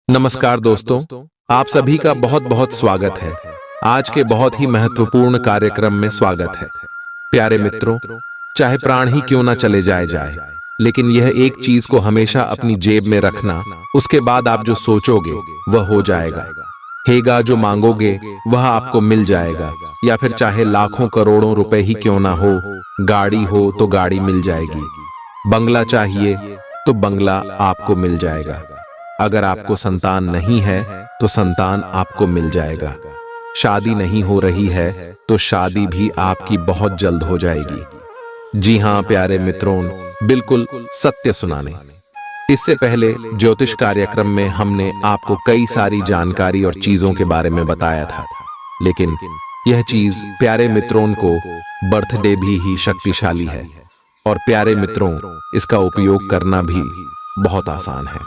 नमस्कार दोस्तों, आप सभी का बहुत बहुत स्वागत है। आज के बहुत ही महत्वपूर्ण कार्यक्रम में स्वागत है। प्यारे मित्रों, चाहे प्राण ही क्यों ना चले जाए, लेकिन यह एक चीज को हमेशा अपनी जेब में रखना, उसके बाद आप जो सोचोगे वह हो जाएगा। हेगा जो मांगोगे वह आपको मिल जाएगा, या फिर चाहे लाखों करोड़ों रुपए ही क्यों ना हो, गाड़ी हो तो गाड़ी मिल जाएगी, बंगला चाहिए तो बंगला आपको मिल जाएगा। अगर आपको संतान नहीं है तो संतान आपको मिल जाएगा। शादी नहीं हो रही है तो शादी भी आपकी बहुत जल्द हो जाएगी। जी हां प्यारे मित्रों, बिल्कुल सत्य सुनाने। इससे पहले ज्योतिष कार्यक्रम में हमने आपको कई सारी जानकारी और चीजों के बारे में बताया था, लेकिन यह चीज प्यारे मित्रों को बर्थडे भी ही शक्तिशाली है। और प्यारे मित्रों, इसका उपयोग करना भी बहुत आसान है।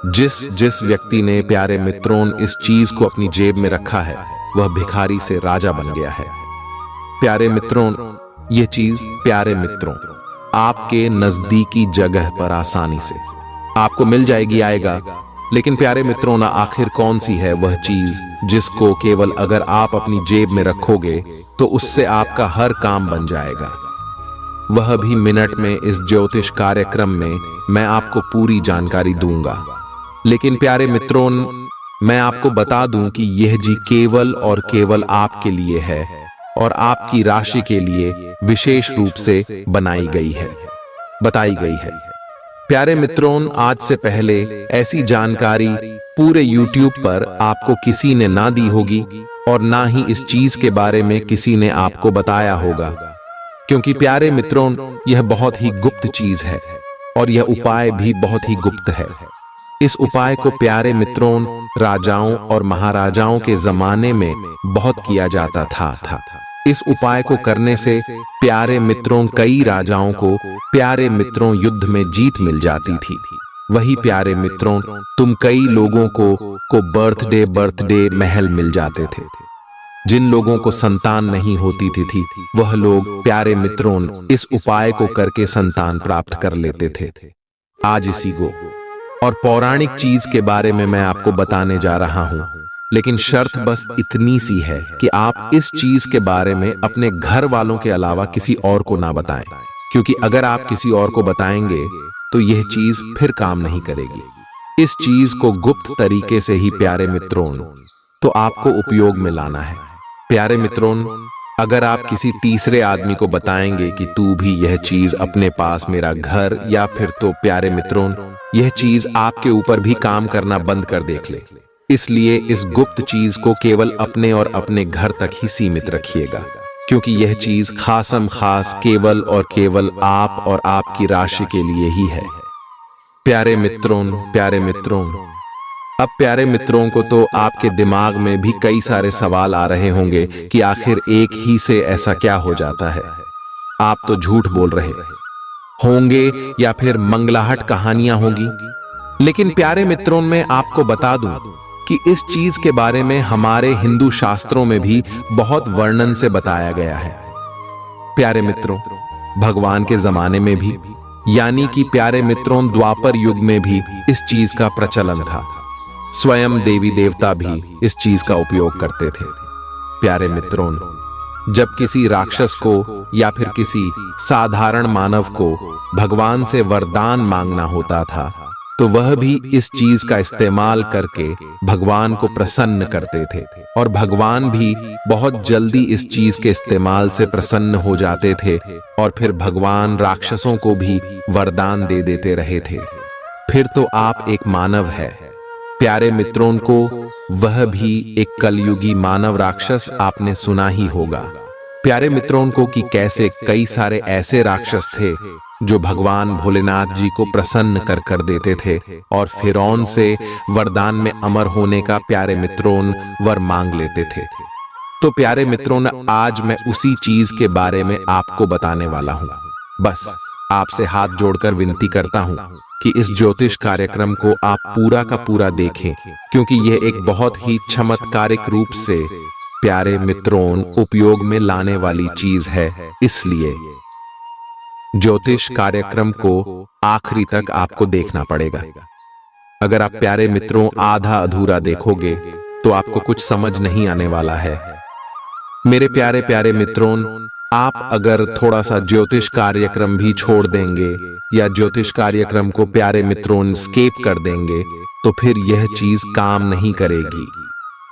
जिस व्यक्ति ने प्यारे मित्रों इस चीज को अपनी जेब में रखा है वह भिखारी से राजा बन गया है। प्यारे मित्रों, ये चीज प्यारे मित्रों आपके नजदीकी जगह पर आसानी से आपको मिल जाएगी, आएगा। लेकिन प्यारे मित्रों ना, आखिर कौन सी है वह चीज जिसको केवल अगर आप अपनी जेब में रखोगे तो उससे आपका हर काम बन जाएगा। वह भी मिनट में इस ज्योतिष कार्यक्रम में मैं आपको पूरी जानकारी दूंगा। लेकिन प्यारे मित्रों, मैं आपको बता दूं कि यह जी केवल और केवल आपके लिए है और आपकी राशि के लिए विशेष रूप से बताई गई है। प्यारे मित्रों, आज से पहले ऐसी जानकारी पूरे YouTube पर आपको किसी ने ना दी होगी और ना ही इस चीज के बारे में किसी ने आपको बताया होगा, क्योंकि प्यारे मित्रों यह बहुत ही गुप्त चीज है और यह उपाय भी बहुत ही गुप्त है। इस उपाय को प्यारे मित्रों राजाओं और महाराजाओं के जमाने में बहुत किया जाता था। इस उपाय को करने से प्यारे मित्रों कई राजाओं को प्यारे मित्रों युद्ध में जीत मिल जाती थी। वही प्यारे मित्रों तुम कई लोगों को बर्थडे महल मिल जाते थे। जिन लोगों को संतान नहीं होती थी वह लोग प्यारे मित्रों इस उपाय को करके संतान प्राप्त कर लेते थे। आज इसी को और पौराणिक चीज के बारे में मैं आपको बताने जा रहा हूं, लेकिन शर्त बस इतनी सी है कि आप इस चीज के बारे में अपने घर वालों के अलावा किसी और को ना बताएं, क्योंकि अगर आप किसी और को बताएंगे तो यह चीज फिर काम नहीं करेगी। इस चीज को गुप्त तरीके से ही प्यारे मित्रों तो आपको उपयोग में लाना है। प्यारे मित्रों, अगर आप किसी तीसरे आदमी को बताएंगे कि तू भी यह चीज अपने पास मेरा घर, या फिर तो प्यारे मित्रों यह चीज आपके ऊपर भी काम करना बंद कर देख ले। इसलिए इस गुप्त चीज को केवल अपने और अपने घर तक ही सीमित रखिएगा, क्योंकि यह चीज खासम खास केवल और केवल आप और आपकी राशि के लिए ही है। प्यारे मित्रों, अब प्यारे मित्रों को तो आपके दिमाग में भी कई सारे सवाल आ रहे होंगे कि आखिर एक ही से ऐसा क्या हो जाता है। आप तो झूठ बोल रहे होंगे या फिर मंगलाहट कहानियां होंगी, लेकिन प्यारे मित्रों मैं आपको बता दूं कि इस चीज के बारे में हमारे हिंदू शास्त्रों में भी बहुत वर्णन से बताया गया है। प्यारे मित्रों, भगवान के जमाने में भी, यानी कि प्यारे मित्रों द्वापर युग में भी इस चीज का प्रचलन था। स्वयं देवी देवता भी इस चीज का उपयोग करते थे। प्यारे मित्रों, जब किसी राक्षस को या फिर किसी साधारण मानव को भगवान से वरदान मांगना होता था तो वह भी इस चीज का इस्तेमाल करके भगवान को प्रसन्न करते थे, और भगवान भी बहुत जल्दी इस चीज के इस्तेमाल से प्रसन्न हो जाते थे, और फिर भगवान राक्षसों को भी वरदान दे देते रहे थे। फिर तो आप एक मानव है। प्यारे मित्रों को वह भी एक कलयुगी मानव राक्षस आपने सुना ही होगा। प्यारे मित्रों को कि कैसे कई सारे ऐसे राक्षस थे जो भगवान भोलेनाथ जी को प्रसन्न कर देते थे और फिरौन से वरदान में अमर होने का प्यारे मित्रों वर मांग लेते थे। तो प्यारे मित्रों आज मैं उसी चीज के बारे में आपको बताने वाला हूं। बस आपसे हाथ जोड़कर विनती करता हूं कि इस ज्योतिष कार्यक्रम को आप पूरा का पूरा देखें, क्योंकि यह एक बहुत ही चमत्कारिक रूप से प्यारे मित्रों उपयोग में लाने वाली चीज है। इसलिए ज्योतिष कार्यक्रम को आखिरी तक आपको देखना पड़ेगा। अगर आप प्यारे मित्रों आधा अधूरा देखोगे तो आपको कुछ समझ नहीं आने वाला है। मेरे प्यारे प्यारे मित्रों, आप अगर थोड़ा सा ज्योतिष कार्यक्रम भी छोड़ देंगे या ज्योतिष कार्यक्रम को प्यारे मित्रों स्केप कर देंगे तो फिर यह चीज काम नहीं करेगी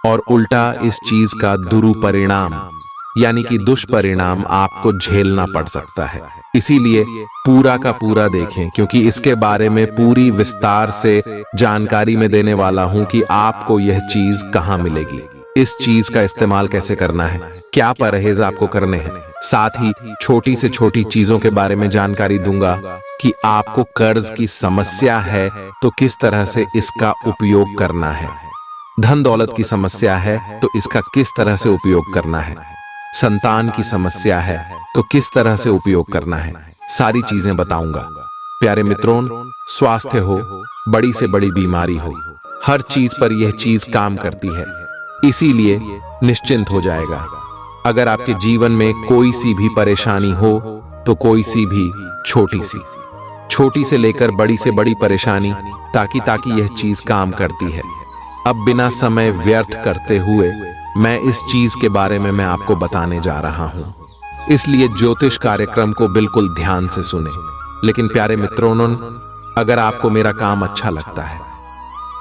और उल्टा इस चीज का दुरुपरिणाम यानी कि दुष्परिणाम आपको झेलना पड़ सकता है। इसीलिए पूरा का पूरा देखें, क्योंकि इसके बारे में पूरी विस्तार से जानकारी में देने वाला हूं कि आपको यह चीज कहां मिलेगी, इस चीज का इस्तेमाल कैसे करना है, क्या परहेज आपको करने हैं। साथ ही छोटी से छोटी चीजों के बारे में जानकारी दूंगा कि आपको कर्ज की समस्या है तो किस तरह से इसका उपयोग करना है, धन दौलत की समस्या है तो इसका किस तरह से उपयोग करना है, संतान की समस्या है तो किस तरह से उपयोग करना है, सारी चीजें बताऊंगा। प्यारे मित्रों, स्वास्थ्य हो, बड़ी से बड़ी बीमारी हो, हर चीज पर यह चीज काम करती है, इसीलिए निश्चिंत हो जाएगा। अगर आपके जीवन में कोई सी भी परेशानी हो तो कोई सी भी छोटी से लेकर बड़ी से बड़ी परेशानी ताकि यह चीज काम करती है। अब बिना समय व्यर्थ करते हुए मैं इस चीज के बारे में मैं आपको बताने जा रहा हूं, इसलिए ज्योतिष कार्यक्रम को बिल्कुल ध्यान से सुने। लेकिन प्यारे मित्रों, अगर आपको मेरा काम अच्छा लगता है,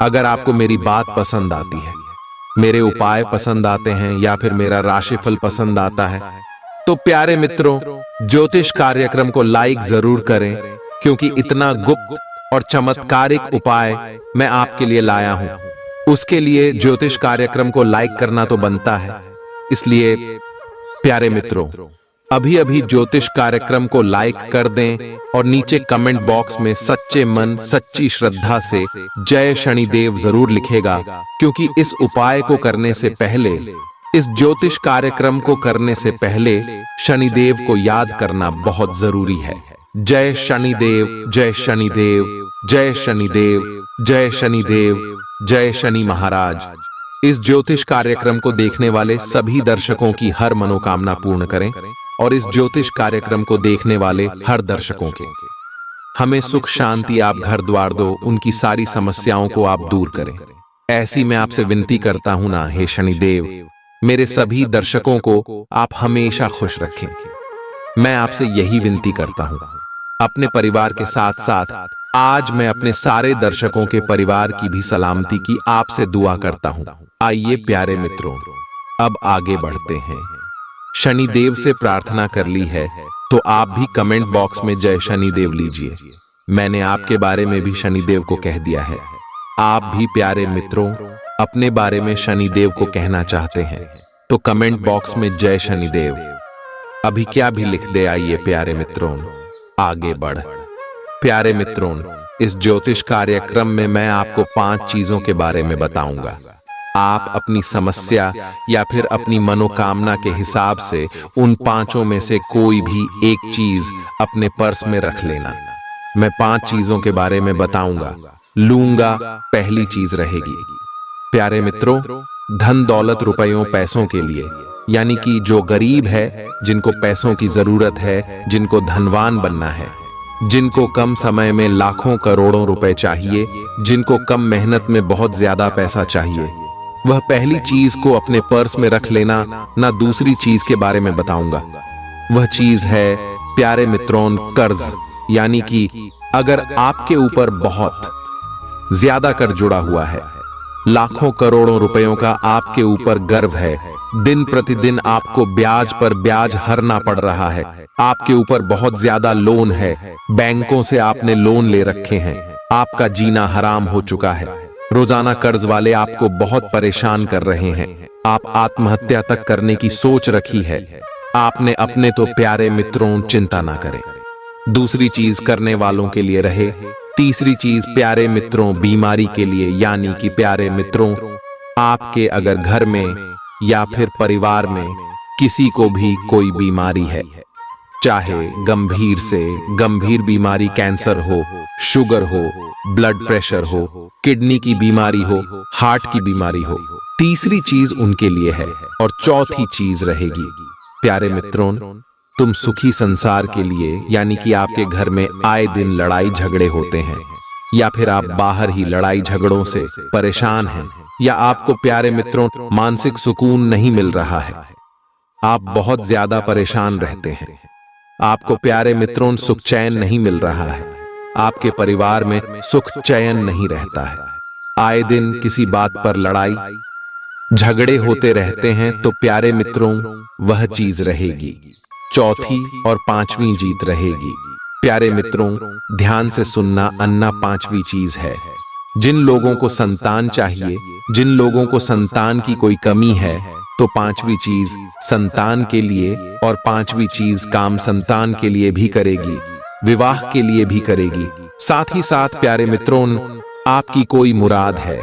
अगर आपको मेरी बात पसंद आती है, मेरे उपाय पसंद आते हैं या फिर मेरा राशिफल पसंद आता है, तो प्यारे मित्रों ज्योतिष कार्यक्रम को लाइक जरूर करें, क्योंकि इतना गुप्त और चमत्कारिक उपाय मैं आपके लिए लाया हूं। उसके लिए ज्योतिष कार्यक्रम को लाइक करना तो बनता है। इसलिए प्यारे मित्रों, अभी अभी ज्योतिष कार्यक्रम को लाइक कर दें और नीचे कमेंट बॉक्स में सच्चे मन सच्ची श्रद्धा से जय शनिदेव जरूर लिखेगा, क्योंकि इस उपाय को करने से पहले, इस ज्योतिष कार्यक्रम को करने से पहले शनिदेव को याद करना बहुत जरूरी है। जय शनिदेव, जय शनिदेव, जय शनिदेव, जय शनिदेव, जय शनि महाराज। इस ज्योतिष कार्यक्रम को देखने वाले सभी दर्शकों की हर मनोकामना पूर्ण करें और इस ज्योतिष कार्यक्रम को देखने वाले हर दर्शकों के हमें सुख शांति आप घर द्वार दो, उनकी सारी समस्याओं को आप दूर करें। ऐसी मैं आपसे विनती करता हूं ना, हे शनिदेव, मेरे सभी दर्शकों को आप हमेशा खुश रखें। मैं आपसे यही विनती करता हूं। अपने परिवार के साथ साथ आज मैं अपने सारे दर्शकों के परिवार की भी सलामती की आपसे दुआ करता हूं। आइए प्यारे मित्रों, अब आगे बढ़ते हैं। शनिदेव से प्रार्थना कर ली है तो आप भी कमेंट बॉक्स में जय शनिदेव लीजिए। मैंने आपके बारे में भी शनिदेव को कह दिया है। आप भी प्यारे मित्रों अपने बारे में शनिदेव को कहना चाहते हैं तो कमेंट बॉक्स में जय शनिदेव अभी क्या भी लिख दे। आइए प्यारे मित्रों आगे बढ़। प्यारे मित्रों, इस ज्योतिष कार्यक्रम में मैं आपको 5 चीजों के बारे में बताऊंगा। आप अपनी समस्या या फिर अपनी मनोकामना के हिसाब से उन 5 में से कोई भी एक चीज अपने पर्स में रख लेना। मैं 5 चीजों के बारे में बताऊंगा, लूंगा। पहली चीज रहेगी प्यारे मित्रों, धन दौलत रुपयों पैसों के लिए, यानी कि जो गरीब है, जिनको पैसों की जरूरत है, जिनको धनवान बनना है, जिनको कम समय में लाखों करोड़ों रुपए चाहिए, जिनको कम मेहनत में बहुत ज्यादा पैसा चाहिए, वह पहली चीज को अपने पर्स में रख लेना। ना दूसरी चीज के बारे में बताऊंगा। वह चीज है प्यारे मित्रों कर्ज, यानी कि अगर आपके ऊपर बहुत ज्यादा कर्ज जुड़ा हुआ है, लाखों करोड़ों रुपयों का आपके ऊपर गर्व है, दिन प्रतिदिन आपको ब्याज पर ब्याज हरना पड़ रहा है, आपके ऊपर बहुत ज्यादा लोन है, बैंकों से आपने लोन ले रखे हैं, आपका जीना हराम हो चुका है, रोजाना कर्ज वाले आपको बहुत परेशान कर रहे हैं, आप आत्महत्या तक करने की सोच रखी है, आपने अपने तो प्यारे मित्रों चिंता ना करें। दूसरी चीज करने वालों के लिए रहे। तीसरी चीज प्यारे मित्रों बीमारी के लिए, यानी कि प्यारे मित्रों आपके अगर घर में या फिर परिवार में किसी को भी कोई बीमारी है, चाहे गंभीर से गंभीर बीमारी, कैंसर हो, शुगर हो, ब्लड प्रेशर हो, किडनी की बीमारी हो, हार्ट की बीमारी हो, तीसरी चीज उनके लिए है। और चौथी चीज रहेगी प्यारे मित्रों तुम सुखी संसार के लिए, यानी कि आपके घर में आए दिन लड़ाई झगड़े होते हैं, या फिर आप बाहर ही लड़ाई झगड़ों से परेशान हैं, या आपको प्यारे मित्रों मानसिक सुकून नहीं मिल रहा है, आप बहुत ज्यादा परेशान रहते हैं, आपको प्यारे मित्रों सुख चैन नहीं मिल रहा है, आपके परिवार में सुख चैन नहीं रहता है, आए दिन किसी बात पर लड़ाई झगड़े होते रहते हैं, तो प्यारे मित्रों वह चीज रहेगी, चौथी और पांचवी जीत रहेगी। प्यारे मित्रों ध्यान से सुनना, अन्ना पांचवी चीज है। जिन लोगों को संतान चाहिए, जिन लोगों को संतान की कोई कमी है, तो पांचवी चीज संतान के लिए और पांचवी चीज काम संतान के लिए भी करेगी, विवाह के लिए भी करेगी। साथ ही साथ प्यारे मित्रों आपकी कोई मुराद है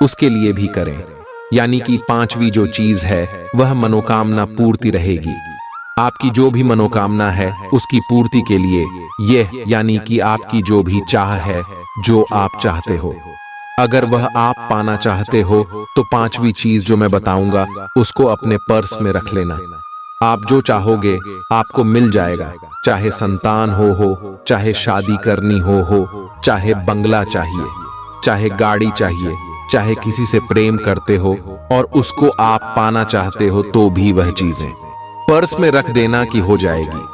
उसके लिए भी करें, यानी कि पांचवी जो चीज है वह मनोकामना पूर्ति रहेगी। आपकी जो भी मनोकामना है उसकी पूर्ति के लिए यह, यानी कि आपकी जो भी चाह है, जो आप चाहते हो, अगर वह आप पाना चाहते हो, तो पांचवी चीज जो मैं बताऊंगा उसको अपने पर्स में रख लेना। आप जो चाहोगे आपको मिल जाएगा, चाहे संतान हो, चाहे शादी करनी हो, चाहे बंगला चाहिए, चाहे गाड़ी चाहिए, चाहे किसी से प्रेम करते हो और उसको आप पाना चाहते हो, तो भी वह चीजें पर्स में रख देना कि हो जाएगी।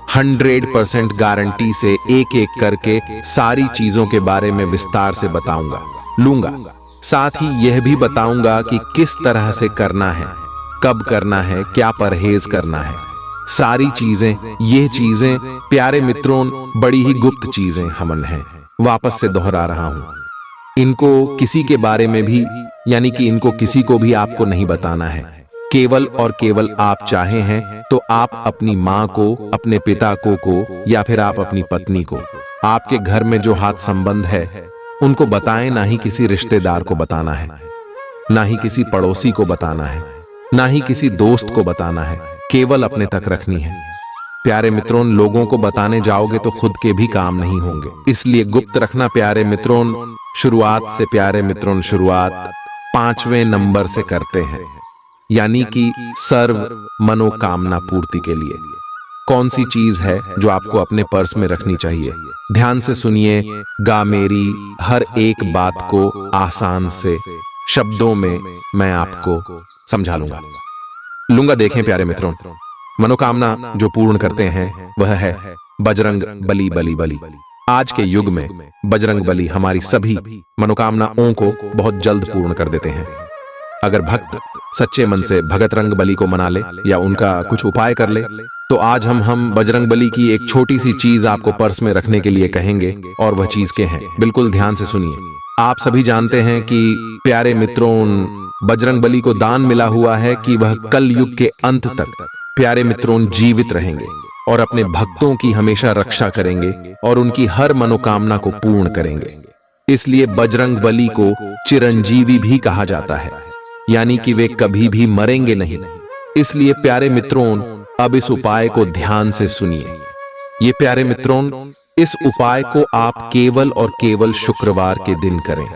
100% गारंटी से एक एक करके सारी चीजों के बारे में विस्तार से बताऊंगा लूंगा। साथ ही यह भी बताऊंगा कि किस तरह से करना है, कब करना है, क्या परहेज करना है। सारी चीजें, ये चीजें प्यारे मित्रों बड़ी ही गुप्त चीजें हमन हैं। वापस से दोहरा रहा हूं, इनको किसी के बारे में भी, यानी कि इनको किसी को भी आपको नहीं बताना है। केवल और केवल आप चाहे हैं तो आप अपनी माँ को, अपने पिता को या फिर आप अपनी पत्नी को, आपके घर में जो हाथ संबंध है उनको बताएं। ना ही किसी रिश्तेदार को बताना है, ना ही किसी पड़ोसी को बताना है, ना ही किसी दोस्त को बताना है, केवल अपने तक रखनी है। प्यारे मित्रों लोगों को बताने जाओगे तो खुद के भी काम नहीं होंगे, इसलिए गुप्त रखना प्यारे मित्रों। शुरुआत से प्यारे मित्रों शुरुआत 5वें नंबर से करते हैं, यानी कि सर्व मनोकामना पूर्ति के लिए। कौन सी चीज है जो आपको अपने पर्स में रखनी चाहिए? ध्यान से सुनिए गा मेरी हर एक बात को आसान से शब्दों में मैं आपको समझा लूंगा। देखें प्यारे मित्रों, मनोकामना जो पूर्ण करते हैं वह है बजरंग बली बली बली। आज के युग में बजरंग बली हमारी सभी मनोकामनाओं को बहुत जल्द पूर्ण कर देते हैं। अगर भक्त सच्चे मन से भगत रंग बली को मना ले या उनका कुछ उपाय कर ले, तो आज हम बजरंग बली की एक छोटी सी चीज आपको पर्स में रखने के लिए कहेंगे, और वह चीज क्या है बिल्कुल ध्यान से सुनिए। आप सभी जानते हैं कि प्यारे मित्रों बजरंग बली को दान मिला हुआ है कि वह कल युग के अंत तक प्यारे मित्रों जीवित रहेंगे और अपने भक्तों की हमेशा रक्षा करेंगे और उनकी हर मनोकामना को पूर्ण करेंगे। इसलिए बजरंग बली को चिरंजीवी भी कहा जाता है, यानी कि वे कभी भी मरेंगे नहीं। इसलिए प्यारे मित्रों अब इस उपाय को ध्यान से सुनिए। ये प्यारे मित्रों इस उपाय को आप केवल और केवल शुक्रवार के दिन करें।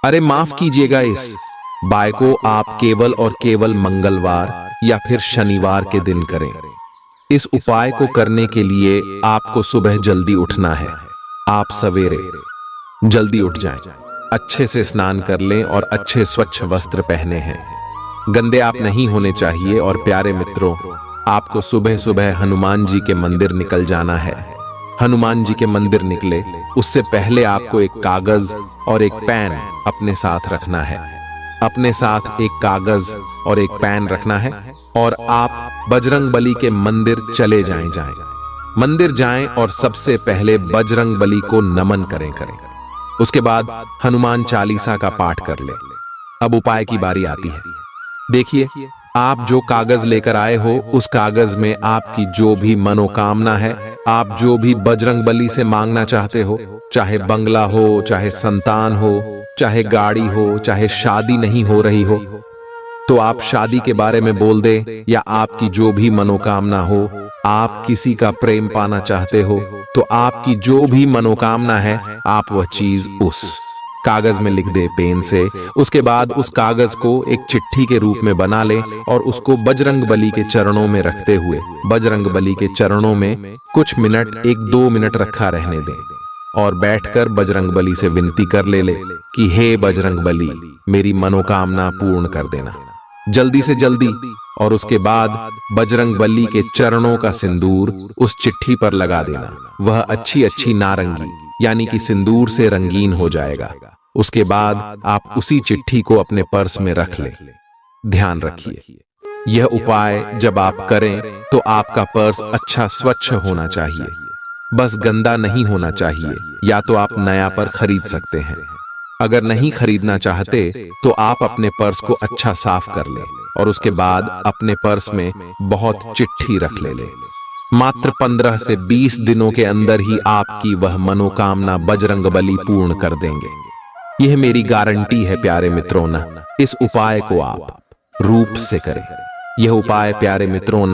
अरे माफ कीजिएगा, इस बाय को आप केवल और केवल मंगलवार या फिर शनिवार के दिन करें। इस उपाय को करने के लिए आपको सुबह जल्दी उठना है। आप सवेरे जल्दी उठ जाएं, अच्छे से स्नान कर लें और अच्छे स्वच्छ वस्त्र पहने हैं। गंदे आप नहीं होने चाहिए। और प्यारे मित्रों आपको सुबह सुबह हनुमान जी के मंदिर निकल जाना है। हनुमान जी के मंदिर निकले उससे पहले आपको एक कागज और एक पेन अपने साथ रखना है। अपने साथ एक कागज और एक पेन रखना है और आप बजरंग बली के मंदिर चले जाएं। मंदिर जाएं और सबसे पहले बजरंग बली को नमन करें। उसके बाद हनुमान चालीसा का पाठ कर ले। अब उपाय की बारी आती है। देखिए आप जो कागज लेकर आए हो उस कागज में आपकी जो भी मनोकामना है, आप जो भी बजरंग बली से मांगना चाहते हो, चाहे बंगला हो, चाहे संतान हो, चाहे गाड़ी हो, चाहे शादी नहीं हो रही हो, तो आप शादी के बारे में बोल दे, या आपकी जो भी मनोकामना हो, आप किसी का प्रेम पाना चाहते हो, तो आपकी जो भी मनोकामना है आप वह चीज उस कागज में लिख दे पेन से। उसके बाद उस कागज को एक चिट्ठी के रूप में बना ले और उसको बजरंग बली के चरणों में रखते हुए बजरंग बली के चरणों में कुछ मिनट, 1-2 मिनट रखा रहने दें। और बैठकर बजरंगबली से विनती कर ले कि हे बजरंगबली, मेरी मनोकामना पूर्ण कर देना जल्दी से जल्दी। और उसके बाद बजरंगबली के चरणों का सिंदूर उस चिट्ठी पर लगा देना। वह अच्छी अच्छी नारंगी यानी कि सिंदूर से रंगीन हो जाएगा। उसके बाद आप उसी चिट्ठी को अपने पर्स में रख ले। ध्यान रखिए, यह उपाय जब आप करें तो आपका पर्स अच्छा स्वच्छ होना चाहिए, बस गंदा नहीं होना चाहिए। या तो आप नया पर खरीद सकते हैं, अगर नहीं खरीदना चाहते तो आप अपने पर्स को अच्छा साफ कर लें और उसके बाद अपने पर्स में बहुत चिट्ठी रख ले। मात्र 15 से 20 दिनों के अंदर ही आपकी वह मनोकामना बजरंगबली पूर्ण कर देंगे। यह मेरी गारंटी है प्यारे मित्रों ना। इस उपाय को आप रूप से करें। यह उपाय प्यारे मित्रों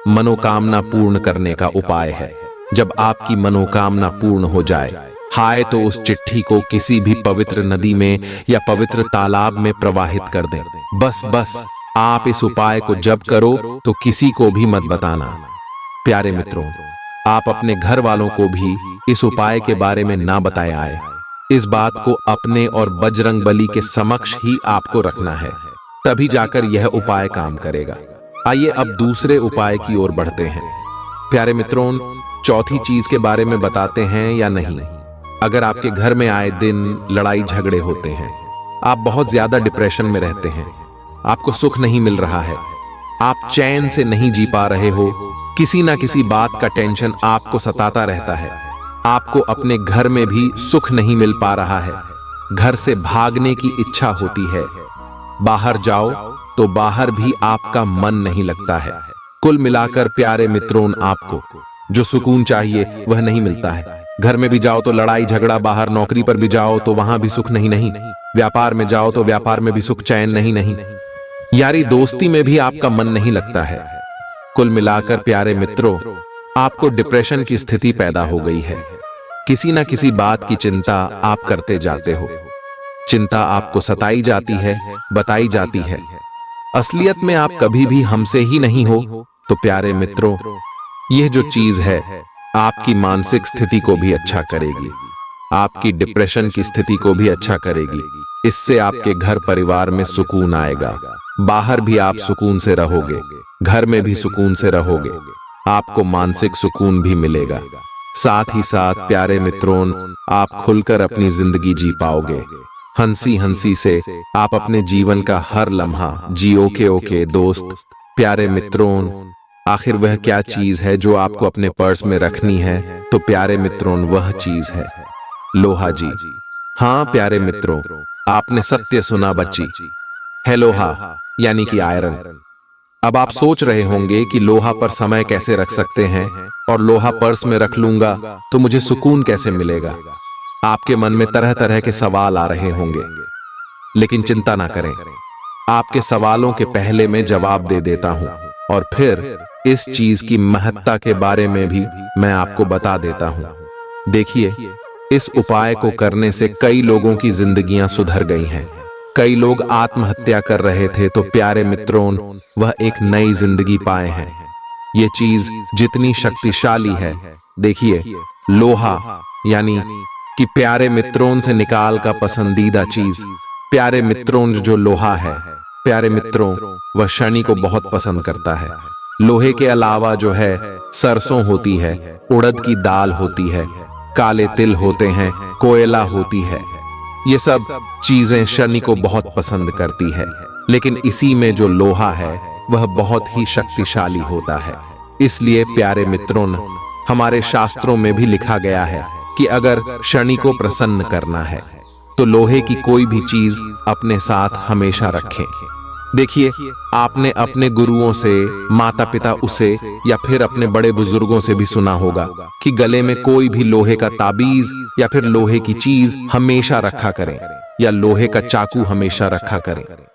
मनोकामना पूर्ण करने का उपाय है। जब आपकी मनोकामना पूर्ण हो जाए हाय तो उस चिट्ठी को किसी भी पवित्र नदी में या पवित्र तालाब में प्रवाहित कर दें। बस आप इस उपाय को जब करो तो किसी को भी मत बताना। प्यारे मित्रों, आप अपने घर वालों को भी इस उपाय के बारे में ना बताया आए। इस बात को अपने और बजरंगबली के समक्ष ही आपको रखना है, तभी जाकर यह उपाय काम करेगा। आइए अब दूसरे उपाय की ओर बढ़ते हैं। प्यारे मित्रों, चौथी चीज के बारे में बताते हैं या नहीं। अगर आपके घर में आए दिन लड़ाई झगड़े होते हैं, आप बहुत ज्यादा डिप्रेशन में रहते हैं, आपको सुख नहीं मिल रहा है, आप चैन से नहीं जी पा रहे हो, किसी ना किसी बात का टेंशन आपको सताता रहता है, आपको अपने घर में भी सुख नहीं मिल पा रहा है, घर से भागने की इच्छा होती है, बाहर जाओ तो बाहर भी आपका मन नहीं लगता है। कुल मिलाकर प्यारे मित्रों, आपको जो सुकून चाहिए वह नहीं मिलता है। घर में भी जाओ तो लड़ाई झगड़ा, बाहर नौकरी पर भी जाओ तो वहां भी सुख नहीं, व्यापार में जाओ तो व्यापार में भी सुख चैन नहीं, यारी दोस्ती में भी आपका मन नहीं लगता है। कुल मिलाकर प्यारे मित्रों, आपको डिप्रेशन की स्थिति पैदा हो गई है। किसी ना किसी बात की चिंता आप करते जाते हो, चिंता आपको सताई जाती है, बताई जाती है, असलियत में आप कभी भी हमसे ही नहीं हो। तो प्यारे मित्रों, यह जो चीज है आपकी मानसिक स्थिति को भी अच्छा करेगी, आपकी डिप्रेशन की स्थिति को भी अच्छा करेगी। इससे आपके घर परिवार में सुकून आएगा, बाहर भी आप सुकून से रहोगे, घर में भी सुकून से रहोगे, आपको मानसिक सुकून भी मिलेगा। साथ ही साथ प्यारे मित्रों, आप खुलकर अपनी जिंदगी जी पाओगे। हंसी हंसी से आप अपने जीवन का हर लम्हा जियोगे। ओके दोस्त, प्यारे मित्रों, आखिर वह क्या चीज है जो आपको अपने पर्स में रखनी है? तो प्यारे मित्रों, वह चीज है लोहा जी। हाँ प्यारे मित्रों, आपने सत्य सुना बच्ची, है लोहा यानी कि आयरन। अब आप सोच रहे होंगे कि लोहा पर समय कैसे रख सकते हैं और लोहा पर्स में रख लूंगा तो मुझे सुकून कैसे मिलेगा। आपके मन में तरह तरह के सवाल आ रहे होंगे, लेकिन चिंता ना करें, आपके सवालों के पहले मैं जवाब दे देता हूं और फिर इस चीज की महत्ता के बारे में भी मैं आपको बता देता हूं। देखिए, इस उपाय को करने से कई लोगों की जिंदगियां सुधर गई हैं। कई लोग आत्महत्या कर रहे थे तो प्यारे मित्रों, वह एक नई जिंदगी पाए हैं। ये चीज जितनी शक्तिशाली है, देखिए लोहा यानी कि प्यारे मित्रों से निकाल का पसंदीदा चीज, प्यारे मित्रों जो लोहा है, प्यारे मित्रों वह शनि को बहुत पसंद करता है। लोहे के अलावा जो है सरसों होती है, उड़द की दाल होती है, काले तिल होते हैं, कोयला होती है, ये सब चीजें शनि को बहुत पसंद करती है। लेकिन इसी में जो लोहा है वह बहुत ही शक्तिशाली होता है। इसलिए प्यारे मित्रों, हमारे शास्त्रों में भी लिखा गया है कि अगर शनि को प्रसन्न करना है तो लोहे की कोई भी चीज अपने साथ हमेशा रखें। देखिए, आपने अपने गुरुओं से, माता पिता उसे या फिर अपने बड़े बुजुर्गों से भी सुना होगा कि गले में कोई भी लोहे का ताबीज या फिर लोहे की चीज हमेशा रखा करें या लोहे का चाकू हमेशा रखा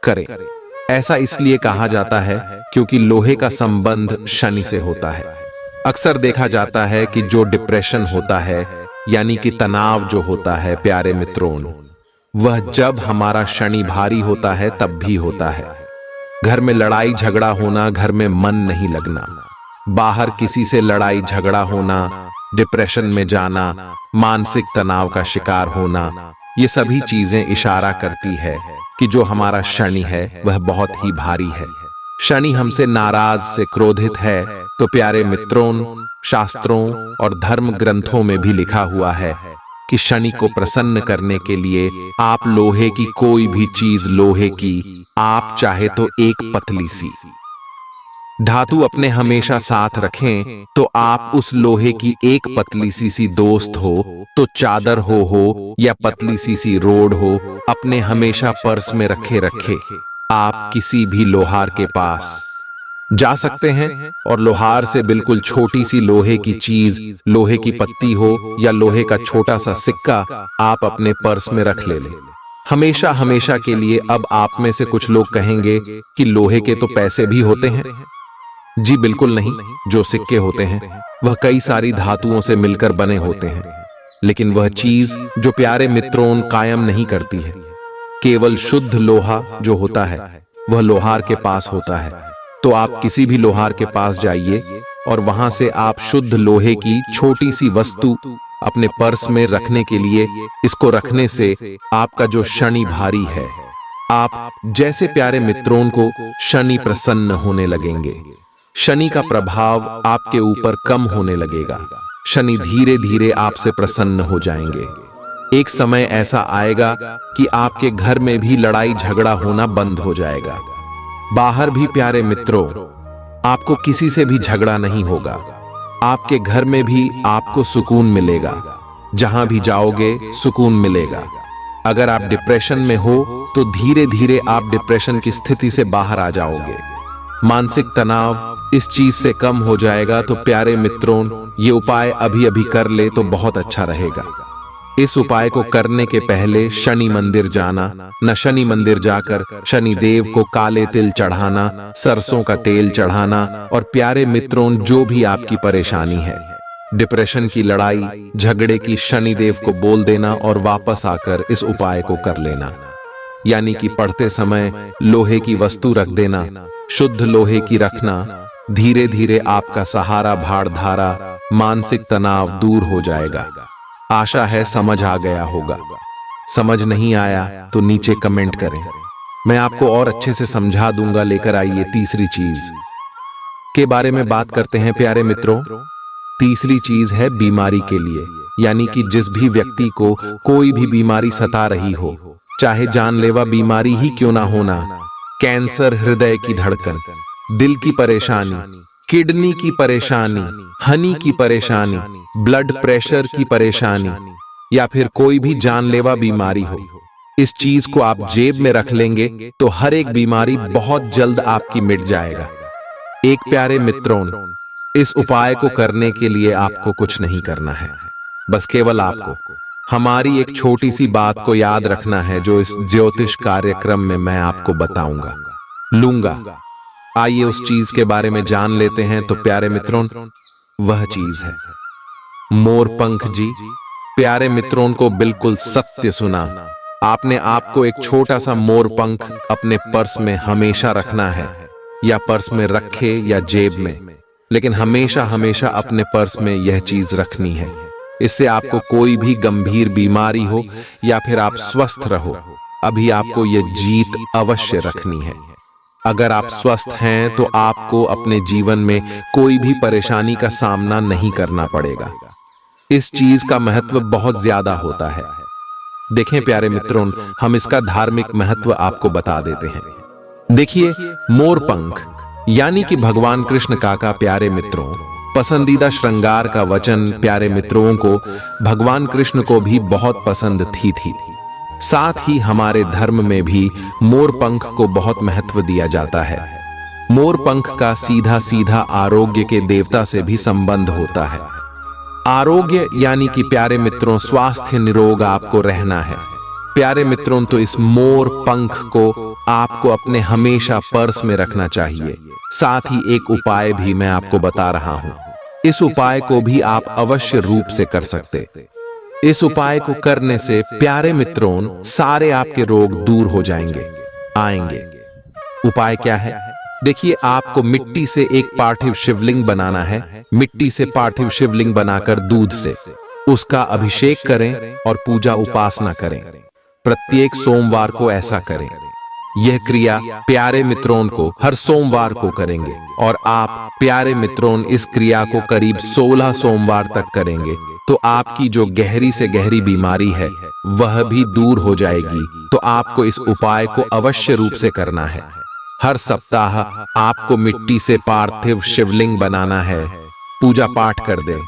करें। ऐसा इसलिए कहा जाता है क्योंकि लोहे का संबंध शनि से होता है। अक्सर देखा जाता है कि जो डिप्रेशन होता है यानी कि तनाव जो होता है प्यारे मित्रों, वह जब हमारा शनि भारी होता है तब भी होता है। घर में लड़ाई झगड़ा होना, घर में मन नहीं लगना, बाहर किसी से लड़ाई झगड़ा होना, डिप्रेशन में जाना, मानसिक तनाव का शिकार होना, ये सभी चीजें इशारा करती है कि जो हमारा शनि है वह बहुत ही भारी है। शनि हमसे नाराज से क्रोधित है। तो प्यारे मित्रों, शास्त्रों और धर्म ग्रंथों में भी लिखा हुआ है कि शनि को प्रसन्न करने के लिए आप लोहे की कोई भी चीज, लोहे की आप चाहे तो एक पतली सी धातु अपने हमेशा साथ रखें। तो आप उस लोहे की एक पतली सी दोस्त हो, तो चादर हो या पतली सी रोड हो, अपने हमेशा पर्स में रखे आप किसी भी लोहार के पास जा सकते हैं और लोहार से बिल्कुल छोटी सी लोहे की चीज, लोहे की पत्ती हो या लोहे का छोटा सा सिक्का आप अपने पर्स में रख ले हमेशा हमेशा के लिए। अब आप में से कुछ लोग कहेंगे कि लोहे के तो पैसे भी होते हैं। जी बिल्कुल नहीं, जो सिक्के होते हैं वह कई सारी धातुओं से मिलकर बने होते हैं, लेकिन वह चीज जो प्यारे मित्रों कायम नहीं करती है। केवल शुद्ध लोहा जो होता है वह लोहार के पास होता है। तो आप किसी भी लोहार के पास जाइए और वहां से आप शुद्ध लोहे की छोटी सी वस्तु अपने पर्स में रखने के लिए, इसको रखने से आपका जो शनि भारी है, आप जैसे प्यारे मित्रों को शनि प्रसन्न होने लगेंगे। शनि का प्रभाव आपके ऊपर कम होने लगेगा। शनि धीरे धीरे आपसे प्रसन्न हो जाएंगे। एक समय ऐसा आएगा कि आपके घर में भी लड़ाई झगड़ा होना बंद हो जाएगा। बाहर भी प्यारे मित्रों, आपको किसी से भी झगड़ा नहीं होगा। आपके घर में भी आपको सुकून मिलेगा। जहां भी जाओगे सुकून मिलेगा। अगर आप डिप्रेशन में हो तो धीरे धीरे आप डिप्रेशन की स्थिति से बाहर आ जाओगे। मानसिक तनाव इस चीज से कम हो जाएगा। तो प्यारे मित्रों, ये उपाय अभी अभी कर ले तो बहुत अच्छा रहेगा। इस उपाय को करने के पहले शनि मंदिर जाना, न शनि मंदिर जाकर शनि देव को काले तिल चढ़ाना, सरसों का तेल चढ़ाना। और प्यारे मित्रों, जो भी आपकी परेशानी है, डिप्रेशन की, लड़ाई झगड़े की, शनि देव को बोल देना और वापस आकर इस उपाय को कर लेना। यानी कि पढ़ते समय लोहे की वस्तु रख देना, शुद्ध लोहे की रखना। धीरे धीरे आपका सहारा, भाड़ धारा, मानसिक तनाव दूर हो जाएगा। आशा है समझ आ गया होगा। समझ नहीं आया तो नीचे कमेंट करें, मैं आपको और अच्छे से समझा दूंगा। लेकर आइए तीसरी चीज के बारे में बात करते हैं प्यारे मित्रों। तीसरी चीज है बीमारी के लिए, यानी कि जिस भी व्यक्ति को कोई भी बीमारी सता रही हो, चाहे जानलेवा बीमारी ही क्यों ना होना, कैंसर, हृदय की धड़कन, दिल की परेशानी, किडनी की परेशानी, हनी की परेशानी, ब्लड प्रेशर की परेशानी, या फिर कोई भी जानलेवा बीमारी हो, इस चीज को आप जेब में रख लेंगे तो हर एक बीमारी बहुत जल्द आपकी मिट जाएगा। एक प्यारे मित्रों, इस उपाय को करने के लिए आपको कुछ नहीं करना है। बस केवल आपको हमारी एक छोटी सी बात को याद रखना है, जो इस ज्योतिष कार्यक्रम में मैं आपको बताऊंगा लूंगा। आइए उस चीज के बारे में जान लेते हैं। तो प्यारे मित्रों, वह चीज है मोर पंख। जी प्यारे मित्रों को बिल्कुल सत्य सुना। आपने आपको एक छोटा सा मोर पंख अपने पर्स में हमेशा रखना है, या पर्स में रखे या जेब में, लेकिन हमेशा हमेशा अपने पर्स में यह चीज रखनी है। इससे आपको कोई भी गंभीर बीमारी हो या फिर आप स्वस्थ रहो, अभी आपको यह जीत अवश्य रखनी है। अगर आप स्वस्थ हैं तो आपको अपने जीवन में कोई भी परेशानी का सामना नहीं करना पड़ेगा। इस चीज का महत्व बहुत ज्यादा होता है। देखें प्यारे मित्रों, हम इसका धार्मिक महत्व आपको बता देते हैं। देखिए, मोर पंख यानी कि भगवान कृष्ण का प्यारे मित्रों पसंदीदा श्रृंगार का वचन। प्यारे मित्रों को भगवान कृष्ण को भी बहुत पसंद थी। साथ ही हमारे धर्म में भी मोर पंख को बहुत महत्व दिया जाता है। मोर पंख का सीधा सीधा आरोग्य के देवता से भी संबंध होता है। आरोग्य यानी कि प्यारे मित्रों स्वास्थ्य निरोग आपको रहना है। प्यारे मित्रों, तो इस मोर पंख को आपको अपने हमेशा पर्स में रखना चाहिए। साथ ही एक उपाय भी मैं आपको बता रहा हूं। इस उपाय को भी आप अवश्य रूप से कर सकते। इस उपाय को करने से प्यारे मित्रों सारे आपके रोग दूर हो जाएंगे। आएंगे। उपाय क्या है? देखिए, आपको मिट्टी से एक पार्थिव शिवलिंग बनाना है। मिट्टी से पार्थिव शिवलिंग बनाकर दूध से उसका अभिषेक करें और पूजा उपासना करें। प्रत्येक सोमवार को ऐसा करें। यह क्रिया प्यारे मित्रों को हर सोमवार को करेंगे और आप प्यारे मित्रों इस क्रिया को करीब 16 सोमवार तक करेंगे तो आपकी जो गहरी से गहरी बीमारी है वह भी दूर हो जाएगी। तो आपको इस उपाय को अवश्य रूप से करना है। हर सप्ताह आपको मिट्टी से पार्थिव शिवलिंग बनाना है, पूजा पाठ कर दें।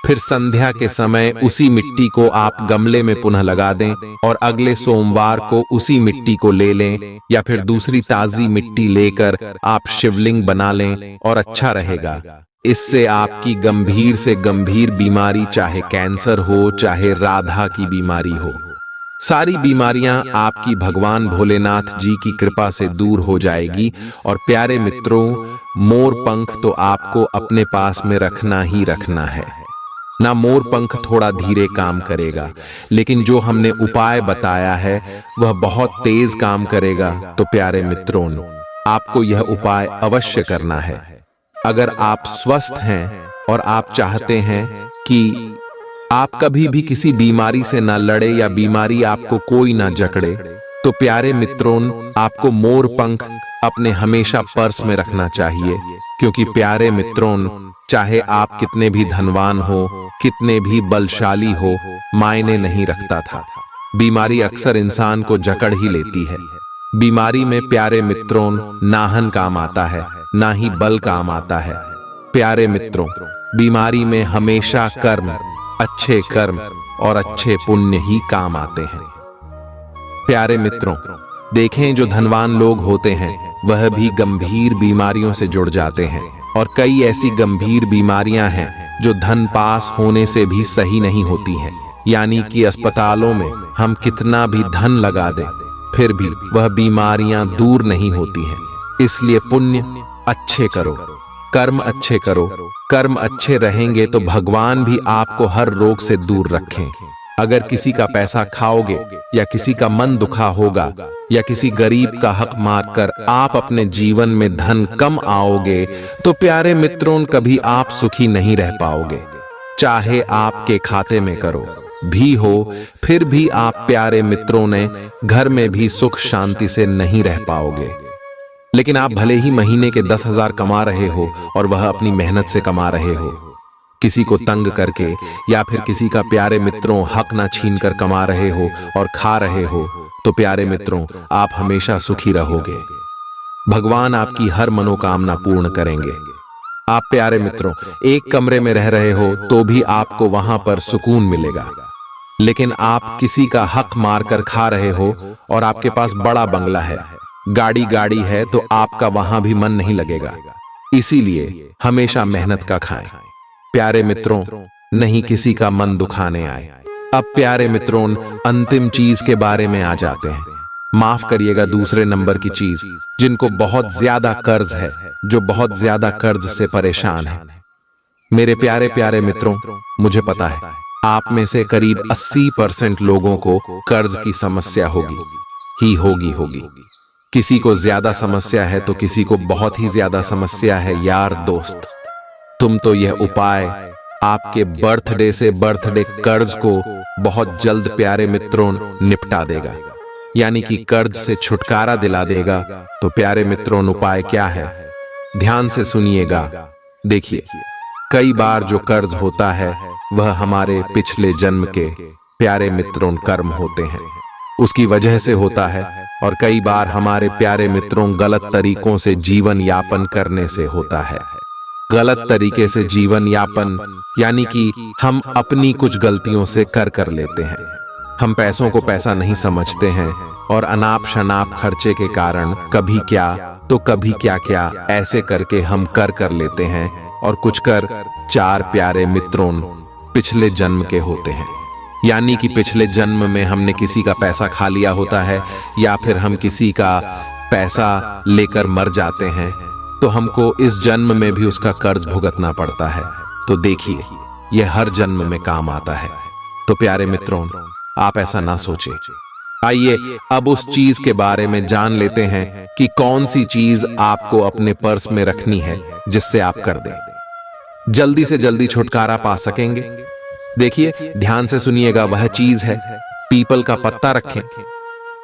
फिर संध्या के समय उसी मिट्टी को आप गमले में पुनः लगा दें और अगले सोमवार को उसी मिट्टी को ले लें या फिर दूसरी ताजी मिट्टी लेकर आप शिवलिंग बना लें और अच्छा रहेगा। इससे आपकी गंभीर से गंभीर बीमारी, चाहे कैंसर हो चाहे राधा की बीमारी हो, सारी बीमारियां आपकी भगवान भोलेनाथ जी की कृपा से दूर हो जाएगी। और प्यारे मित्रों, मोर पंख तो आपको अपने पास में रखना ही रखना है ना। मोर पंख थोड़ा धीरे काम करेगा, लेकिन जो हमने उपाय बताया है वह बहुत तेज काम करेगा। तो प्यारे मित्रों, आपको यह उपाय अवश्य करना है। अगर आप स्वस्थ हैं और आप चाहते हैं कि आप कभी भी किसी बीमारी से ना लड़े या बीमारी आपको कोई ना जकड़े, तो प्यारे मित्रों, आपको मोर पंख अपने हमेशा पर्स में रखना चाहिए। क्योंकि प्यारे मित्रों, चाहे आप कितने भी धनवान हो, कितने भी बलशाली हो, मायने नहीं रखता था। बीमारी अक्सर इंसान को जकड़ ही लेती है। बीमारी में प्यारे मित्रों नाहन काम आता है, ना ही बल काम आता है। प्यारे मित्रों, बीमारी में हमेशा कर्म, अच्छे कर्म और अच्छे पुण्य ही काम आते हैं। प्यारे मित्रों, देखें जो धनवान लोग होते हैं वह भी गंभीर बीमारियों से जुड़ जाते हैं और कई ऐसी गंभीर बीमारियां हैं जो धन पास होने से भी सही नहीं होती हैं। यानी कि अस्पतालों में हम कितना भी धन लगा दें फिर भी वह बीमारियां दूर नहीं होती हैं। इसलिए पुण्य अच्छे करो, कर्म अच्छे करो। कर्म अच्छे रहेंगे तो भगवान भी आपको हर रोग से दूर रखें। अगर किसी का पैसा खाओगे या किसी का मन दुखा होगा या किसी गरीब का हक मारकर आप अपने जीवन में धन कम आओगे, तो प्यारे मित्रों कभी आप सुखी नहीं रह पाओगे। चाहे आपके खाते में करो भी हो, फिर भी आप प्यारे मित्रों ने घर में भी सुख शांति से नहीं रह पाओगे। लेकिन आप भले ही महीने के 10,000 कमा रहे हो और वह अपनी मेहनत से कमा रहे हो, किसी को तंग करके या फिर किसी का प्यारे मित्रों हक ना छीन कर कमा रहे हो और खा रहे हो, तो प्यारे मित्रों आप हमेशा सुखी रहोगे। भगवान आपकी हर मनोकामना पूर्ण करेंगे। आप प्यारे मित्रों एक कमरे में रह रहे हो तो भी आपको वहां पर सुकून मिलेगा। लेकिन आप किसी का हक मारकर खा रहे हो और आपके पास बड़ा बंगला है, गाड़ी है, तो आपका वहां भी मन नहीं लगेगा। इसीलिए हमेशा मेहनत का खाएं। प्यारे मित्रों, नहीं किसी का मन दुखाने आए। अब प्यारे मित्रों अंतिम चीज के बारे में आ जाते हैं। माफ करिएगा, दूसरे नंबर की चीज, जिनको बहुत ज्यादा कर्ज है, जो बहुत ज्यादा कर्ज से परेशान है। मेरे प्यारे प्यारे मित्रों, मुझे पता है आप में से करीब 80% लोगों को कर्ज की समस्या होगी। किसी को ज्यादा समस्या है तो किसी को बहुत ही ज्यादा समस्या है। यार दोस्त, तुम तो यह उपाय आपके बर्थडे से बर्थडे कर्ज को बहुत जल्द प्यारे मित्रों निपटा देगा, यानी कि कर्ज से छुटकारा दिला देगा। तो प्यारे मित्रों उपाय क्या है, ध्यान से सुनिएगा। देखिए, कई बार जो कर्ज होता है वह हमारे पिछले जन्म के प्यारे मित्रों कर्म होते हैं, उसकी वजह से होता है। और कई बार हमारे प्यारे मित्रों गलत तरीकों से जीवन यापन करने से होता है। गलत तरीके से जीवन यापन यानी कि हम अपनी कुछ गलतियों से कर लेते हैं। हम पैसों को पैसा नहीं समझते हैं और अनाप शनाप खर्चे के कारण कभी क्या तो कभी क्या ऐसे करके हम कर लेते हैं। और कुछ कर चार प्यारे मित्रों पिछले जन्म के होते हैं, यानी कि पिछले जन्म में हमने किसी का पैसा खा लिया होता है या फिर हम किसी का पैसा लेकर मर जाते हैं, तो हमको इस जन्म में भी उसका कर्ज भुगतना पड़ता है। तो देखिए, यह हर जन्म में काम आता है। तो प्यारे मित्रों, आप ऐसा ना सोचें। आइए अब उस चीज के बारे में जान लेते हैं कि कौन सी चीज आपको अपने पर्स में रखनी है जिससे आप कर दें, जल्दी से जल्दी छुटकारा पा सकेंगे। देखिए, ध्यान से सुनिएगा, वह चीज है पीपल का पत्ता रखें।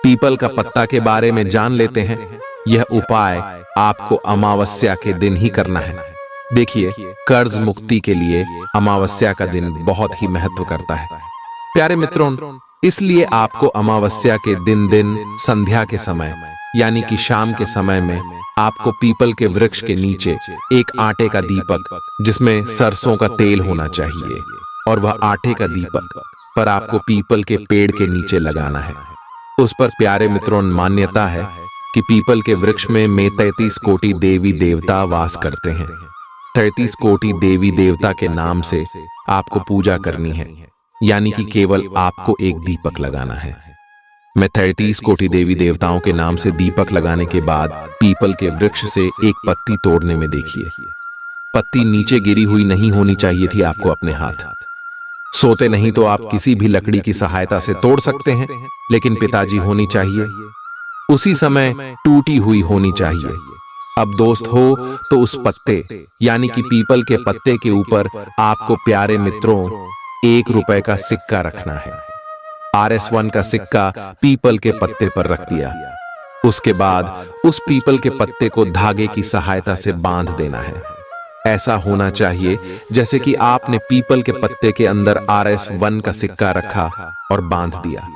पीपल का पत्ता के बारे में जान लेते हैं। यह उपाय आपको अमावस्या के दिन ही करना है। देखिए, कर्ज मुक्ति के लिए अमावस्या का दिन बहुत ही महत्व करता है प्यारे मित्रों। इसलिए आपको अमावस्या के दिन संध्या के समय यानी कि शाम के समय में आपको पीपल के वृक्ष के नीचे एक आटे का दीपक जिसमें सरसों का तेल होना चाहिए, और वह आटे का दीपक पर आपको पीपल के पेड़ के नीचे लगाना है। उस पर प्यारे मित्रों मान्यता है कि पीपल के वृक्ष में 33 कोटि देवी देवता वास करते हैं। 33 कोटि देवी देवता के नाम से आपको पूजा करनी है, यानी कि केवल आपको एक दीपक लगाना है। मैं 33 कोटि देवी देवताओं के नाम से दीपक लगाने के बाद पीपल के वृक्ष से एक पत्ती तोड़ने में देखिए, पत्ती नीचे गिरी हुई नहीं होनी चाहिए थी आपको अपने हाथ। सोते नहीं तो आप किसी भी लकड़ी की सहायता से तोड़ सकते हैं, लेकिन पिताजी होनी चाहिए, उसी समय टूटी हुई होनी चाहिए। अब दोस्त हो तो उस पत्ते यानी कि पीपल के पत्ते के ऊपर आपको प्यारे मित्रों 1 रुपए का सिक्का रखना है। RS1 का सिक्का पीपल के पत्ते पर रख दिया। उसके बाद उस पीपल के पत्ते को धागे की सहायता से बांध देना है। ऐसा होना चाहिए जैसे कि आपने पीपल के पत्ते के अंदर RS1 का सिक्का रखा और बांध दिया।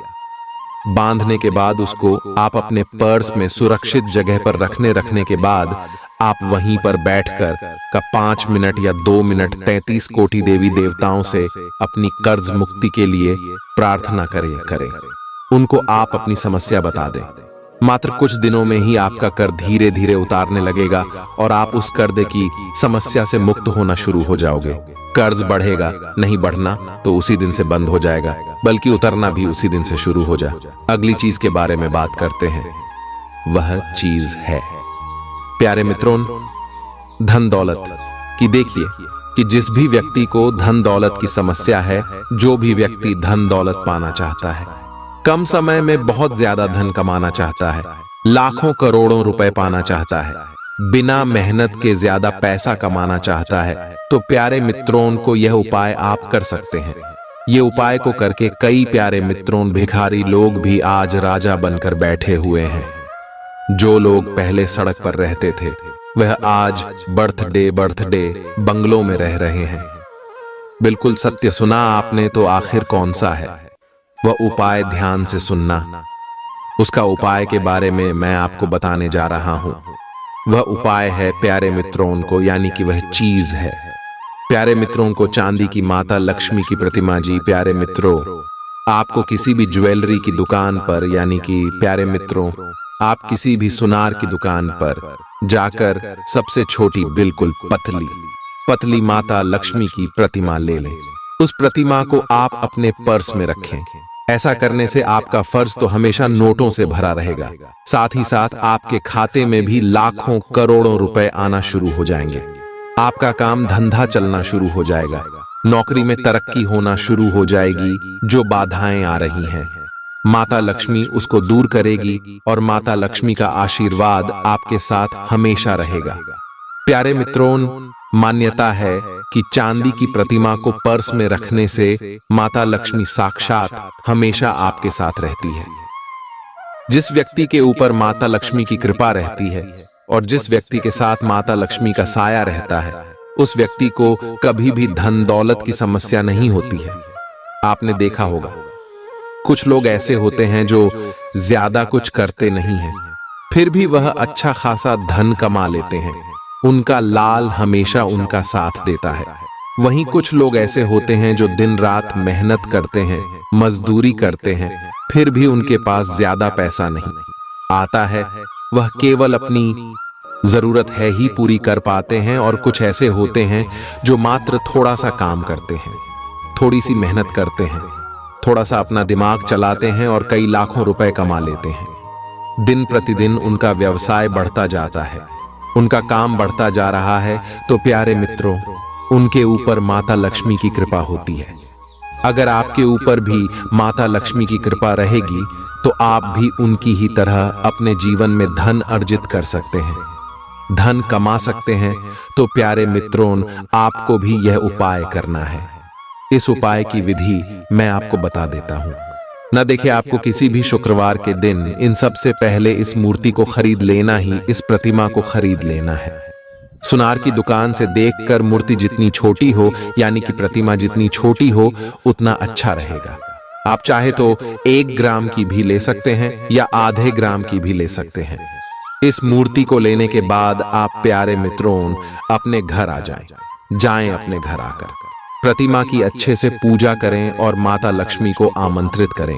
बांधने के बाद उसको आप अपने पर्स में सुरक्षित जगह पर रखने के बाद आप वहीं पर बैठकर का 5 मिनट या 2 मिनट 33 कोटि देवी देवताओं से अपनी कर्ज मुक्ति के लिए प्रार्थना करें। उनको आप अपनी समस्या बता दें। मात्र कुछ दिनों में ही आपका कर धीरे धीरे उतारने लगेगा और आप उस कर्ज की समस्या से मुक्त होना शुरू हो जाओगे। कर्ज बढ़ेगा नहीं, बढ़ना तो उसी दिन से बंद हो जाएगा, बल्कि उतरना भी उसी दिन से शुरू हो जाए। अगली चीज के बारे में बात करते हैं। वह चीज है प्यारे मित्रों धन दौलत की। देखिए कि जिस भी व्यक्ति को धन दौलत की समस्या है, जो भी व्यक्ति धन दौलत पाना चाहता है, कम समय में बहुत ज्यादा धन कमाना चाहता है, लाखों करोड़ों रुपए पाना चाहता है, बिना मेहनत के ज्यादा पैसा कमाना चाहता है, तो प्यारे मित्रों को यह उपाय आप कर सकते हैं। ये उपाय को करके कई प्यारे मित्रों भिखारी लोग भी आज राजा बनकर बैठे हुए हैं। जो लोग पहले सड़क पर रहते थे वह आज बर्थडे बंगलों में रह रहे हैं। बिल्कुल सत्य सुना आपने, तो आखिर कौन सा है वह उपाय? ध्यान से सुनना। उसका उपाय के बारे में मैं आपको बताने जा रहा हूं। वह उपाय है प्यारे मित्रों को, यानी कि वह चीज है प्यारे मित्रों को चांदी की माता लक्ष्मी की प्रतिमा जी। प्यारे मित्रों, आपको किसी भी ज्वेलरी की दुकान पर, यानी कि प्यारे मित्रों आप किसी भी सुनार की दुकान पर जाकर सबसे छोटी बिल्कुल पतली माता लक्ष्मी की प्रतिमा ले लें। उस प्रतिमा को आप अपने पर्स में रखें। ऐसा करने से आपका पर्स तो हमेशा नोटों से भरा रहेगा, साथ ही साथ आपके खाते में भी लाखों करोड़ों रुपए आना शुरू हो जाएंगे। आपका काम धंधा चलना शुरू हो जाएगा, नौकरी में तरक्की होना शुरू हो जाएगी। जो बाधाएं आ रही हैं माता लक्ष्मी उसको दूर करेगी और माता लक्ष्मी का आशीर्वाद आपके साथ हमेशा रहेगा। प्यारे मित्रों, मान्यता है कि चांदी की प्रतिमा को पर्स में रखने से माता लक्ष्मी साक्षात हमेशा आपके साथ रहती है। जिस व्यक्ति के ऊपर माता लक्ष्मी की कृपा रहती है और जिस व्यक्ति के साथ माता लक्ष्मी का साया रहता है, उस व्यक्ति को कभी भी धन दौलत की समस्या नहीं होती है। आपने देखा होगा कुछ लोग ऐसे होते हैं जो ज्यादा कुछ करते नहीं हैं, फिर भी वह अच्छा खासा धन कमा लेते हैं। उनका लाल हमेशा उनका साथ देता है। वहीं कुछ लोग ऐसे होते हैं जो दिन रात मेहनत करते हैं, मजदूरी करते हैं, फिर भी उनके पास ज्यादा पैसा नहीं आता है। वह केवल अपनी जरूरत है ही पूरी कर पाते हैं। और कुछ ऐसे होते हैं जो मात्र थोड़ा सा काम करते हैं, थोड़ी सी मेहनत करते हैं, थोड़ा सा अपना दिमाग चलाते हैं और कई लाखों रुपए कमा लेते हैं। दिन प्रतिदिन उनका व्यवसाय बढ़ता जाता है, उनका काम बढ़ता जा रहा है। तो प्यारे मित्रों, उनके ऊपर माता लक्ष्मी की कृपा होती है। अगर आपके ऊपर भी माता लक्ष्मी की कृपा रहेगी तो आप भी उनकी ही तरह अपने जीवन में धन अर्जित कर सकते हैं, धन कमा सकते हैं। तो प्यारे मित्रों, आपको भी यह उपाय करना है। इस उपाय की विधि मैं आपको बता देता हूं। न देखिए, आपको किसी भी शुक्रवार के दिन इन सबसे पहले इस मूर्ति को खरीद लेना ही, इस प्रतिमा को खरीद लेना है। सुनार की दुकान से देखकर मूर्ति जितनी छोटी हो, यानी कि प्रतिमा जितनी छोटी हो, उतना अच्छा रहेगा। आप चाहे तो 1 ग्राम की भी ले सकते हैं या आधे ग्राम की भी ले सकते हैं। इस मूर्ति को लेने के बाद आप प्यारे मित्रों अपने घर आ जाएं अपने घर आकर प्रतिमा की अच्छे से पूजा करें और माता लक्ष्मी को आमंत्रित करें।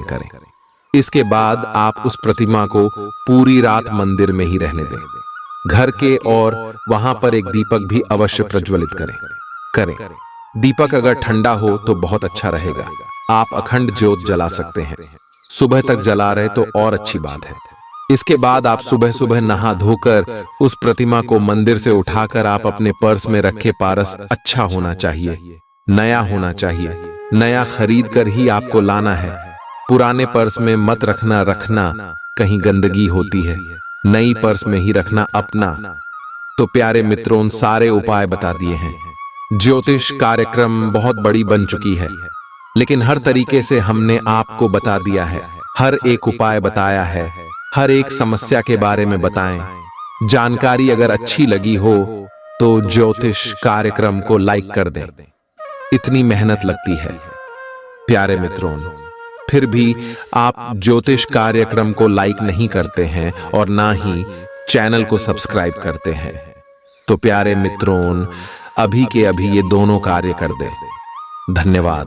इसके बाद आप उस प्रतिमा को पूरी रात मंदिर में ही रहने दें। घर के और वहां पर एक दीपक भी अवश्य प्रज्वलित करें। दीपक अगर ठंडा हो तो बहुत अच्छा रहेगा। आप अखंड ज्योत जला सकते हैं। सुबह तक जला रहे तो और अच्छी बात है। इसके बाद आप सुबह सुबह नहा धोकर उस प्रतिमा को मंदिर से उठाकर आप अपने पर्स में रखे। पारस अच्छा होना चाहिए, नया होना चाहिए। नया खरीद कर ही आपको लाना है। पुराने पर्स में मत रखना, कहीं गंदगी होती है। नई पर्स में ही रखना अपना। तो प्यारे मित्रों, सारे उपाय बता दिए हैं। ज्योतिष कार्यक्रम बहुत बड़ी बन चुकी है, लेकिन हर तरीके से हमने आपको बता दिया है। हर एक उपाय बताया है, हर एक समस्या के बारे में बताएं। जानकारी अगर अच्छी लगी हो तो ज्योतिष कार्यक्रम को लाइक कर दें। इतनी मेहनत लगती है प्यारे मित्रों, फिर भी आप ज्योतिष कार्यक्रम को लाइक नहीं करते हैं और ना ही चैनल को सब्सक्राइब करते हैं। तो प्यारे मित्रों, अभी के अभी ये दोनों कार्य कर दें। धन्यवाद।